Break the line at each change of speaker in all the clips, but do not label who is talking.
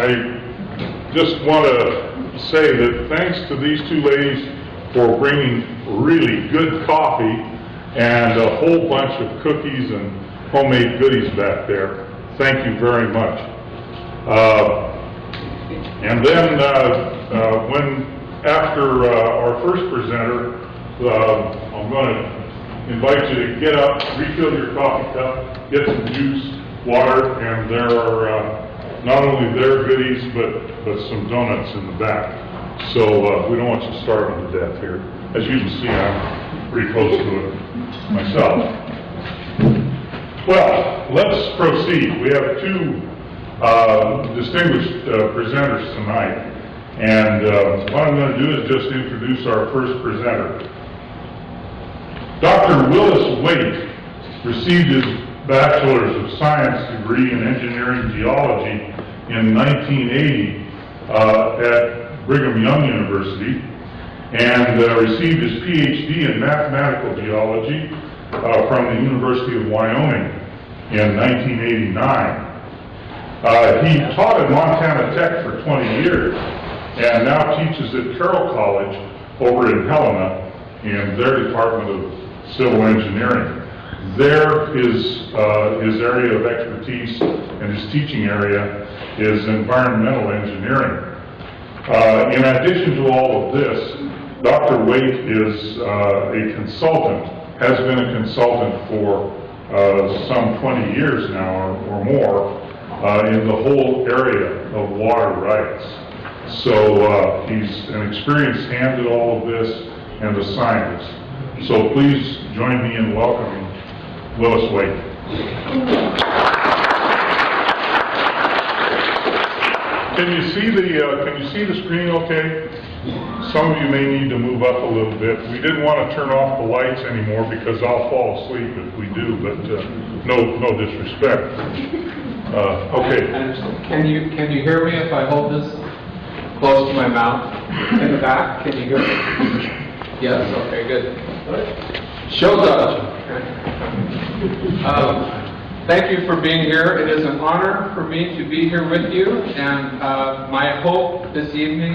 I just want to say that thanks to these two ladies for bringing really good coffee and a whole bunch of cookies and homemade goodies back there. Thank you very much. And then after our first presenter, I'm going to invite you to get up, refill your coffee cup, get some juice, water, and there are not only their goodies, but some donuts in the back. So we don't want you starving to death here. As you can see, I'm pretty close to it myself. Well, let's proceed. We have two distinguished presenters tonight. And what I'm going to do is just introduce our first presenter. Dr. Willis Waite received his Bachelor's of Science degree in Engineering Geology in 1980 at Brigham Young University, and received his PhD in Mathematical Geology from the University of Wyoming in 1989. He taught at Montana Tech for 20 years and now teaches at Carroll College over in Helena in their Department of Civil Engineering. There, his area of expertise and his teaching area is environmental engineering. In addition to all of this, Dr. Waite is a consultant, has been a consultant for some 20 years now or more in the whole area of water rights. So he's an experienced hand at all of this and a scientist. So please join me in welcoming Willis Waite. Can you see the screen okay? Some of you may need to move up a little bit. We didn't want to turn off the lights anymore because I'll fall asleep if we do, but no disrespect. Okay.
Can you hear me if I hold this close to my mouth in the back? Can you hear me? Yes. Okay. Good. Shows up. Thank you for being here. It is an honor for me to be here with you, and my hope this evening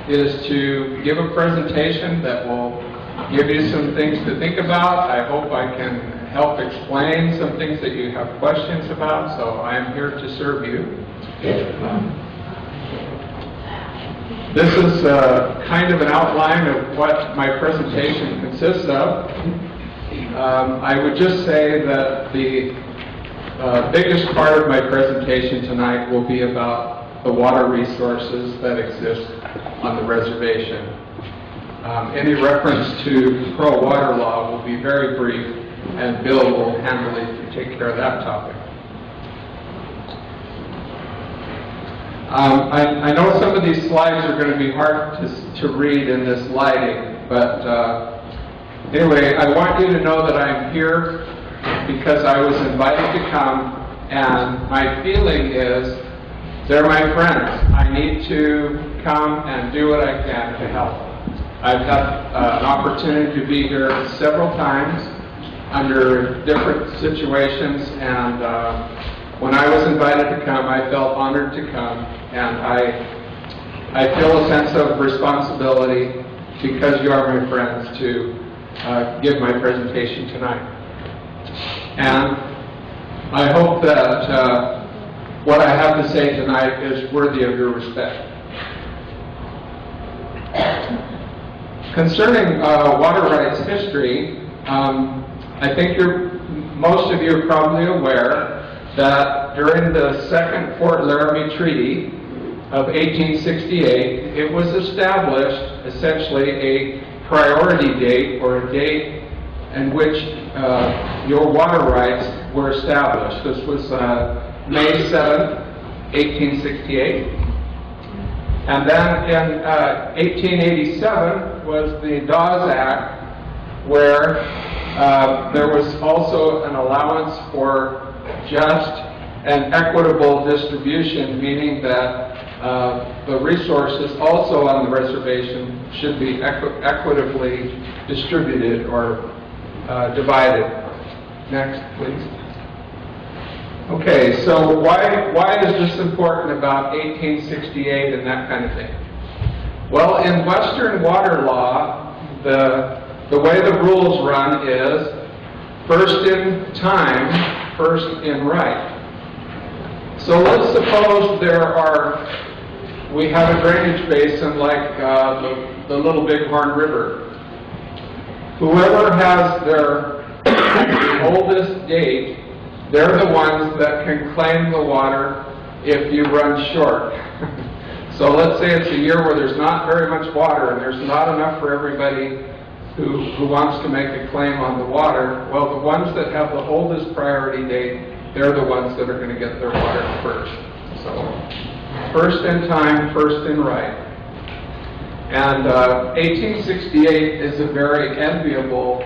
is to give a presentation that will give you some things to think about. I hope I can help explain some things that you have questions about, so I am here to serve you. This is kind of an outline of what my presentation consists of. I would just say that the biggest part of my presentation tonight will be about the water resources that exist on the reservation. Any reference to pro-water law will be very brief, and Bill will handily take care of that topic. I know some of these slides are going to be hard to read in this lighting, but anyway, I want you to know that I'm here because I was invited to come, and my feeling is they're my friends. I need to come and do what I can to help. I've had an opportunity to be here several times under different situations, and when I was invited to come, I felt honored to come, and I feel a sense of responsibility because you are my friends to give my presentation tonight. And I hope that what I have to say tonight is worthy of your respect. Concerning water rights history, I think most of you are probably aware that during the Second Fort Laramie Treaty of 1868, it was established essentially a priority date, or a date in which your water rights were established. This was May 7th, 1868. And then in 1887 was the Dawes Act, where there was also an allowance for just and equitable distribution, meaning that the resources also on the reservation should be equitably distributed or divided. Next, please. Okay, so why is this important about 1868 and that kind of thing? Well, in Western water law, the way the rules run is first in time, first in right. So let's suppose we have a drainage basin like the Little Bighorn River. Whoever has the oldest date, they're the ones that can claim the water if you run short. So let's say it's a year where there's not very much water and there's not enough for everybody who wants to make a claim on the water. Well, the ones that have the oldest priority date, they're the ones that are going to get their water first. So, first in time, first in right. And 1868 is a very enviable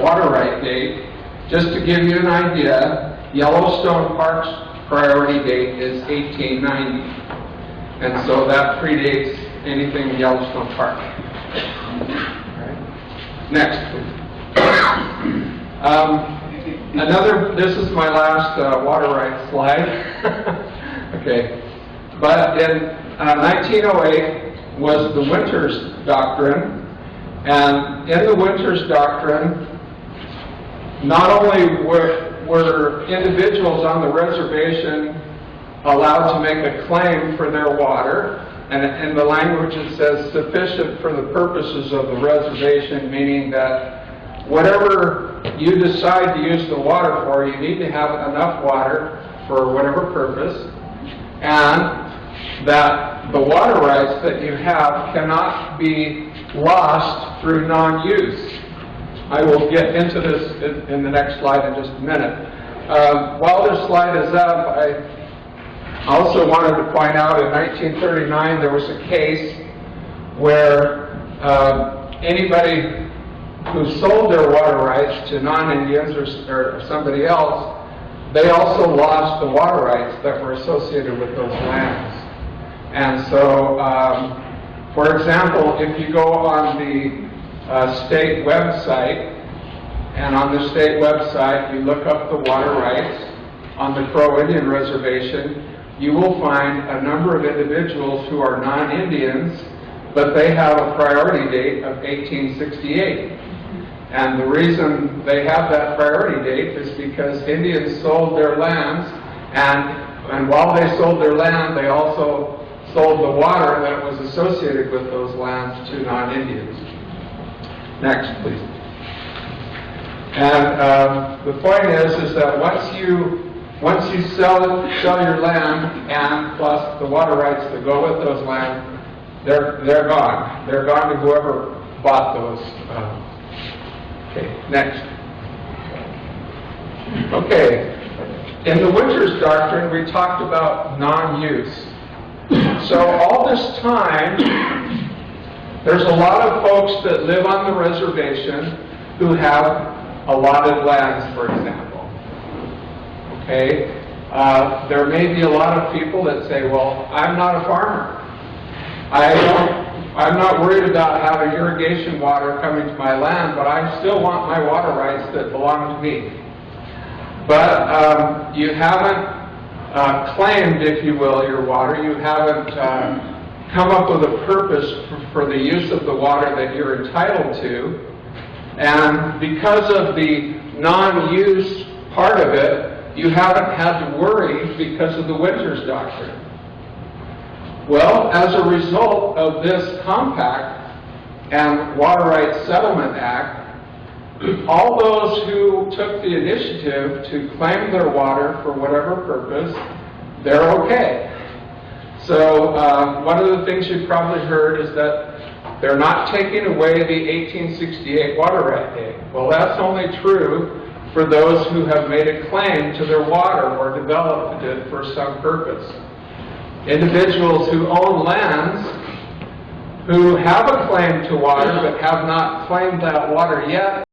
water right date. Just to give you an idea, Yellowstone Park's priority date is 1890. And so that predates anything in Yellowstone Park. Right. Next, please. This is my last water rights slide. Okay. But in 1908 was the Winters Doctrine. And in the Winters Doctrine, not only were individuals on the reservation allowed to make a claim for their water, and in the language it says sufficient for the purposes of the reservation, meaning that whatever you decide to use the water for, you need to have enough water for whatever purpose, and that the water rights that you have cannot be lost through non-use. I will get into this in the next slide in just a minute. While this slide is up, I also wanted to point out in 1939 there was a case where anybody who sold their water rights to non-Indians or somebody else, they also lost the water rights that were associated with those lands. And so, for example, if you go on the state website, and on the state website you look up the water rights on the Crow Indian Reservation, you will find a number of individuals who are non-Indians, but they have a priority date of 1868. And the reason they have that priority date is because Indians sold their lands, and while they sold their land, they also sold the water that was associated with those lands to non-Indians. Next, please. And the point is that once you sell your land and plus the water rights that go with those lands, they're gone. They're gone to whoever bought those. Okay, next. Okay, in the Winters Doctrine, we talked about non-use. So all this time, there's a lot of folks that live on the reservation who have allotted lands, for example. Okay, there may be a lot of people that say, well, I'm not a farmer. I'm not worried about having irrigation water coming to my land, but I still want my water rights that belong to me. But you haven't claimed, if you will, your water. You haven't come up with a purpose for the use of the water that you're entitled to. And because of the non-use part of it, you haven't had to worry because of the Winters Doctrine. Well, as a result of this compact and Water Rights Settlement Act, all those who took the initiative to claim their water for whatever purpose, they're okay. So one of the things you've probably heard is that they're not taking away the 1868 water right date. Well, that's only true for those who have made a claim to their water or developed it for some purpose. Individuals who own lands, who have a claim to water but have not claimed that water yet,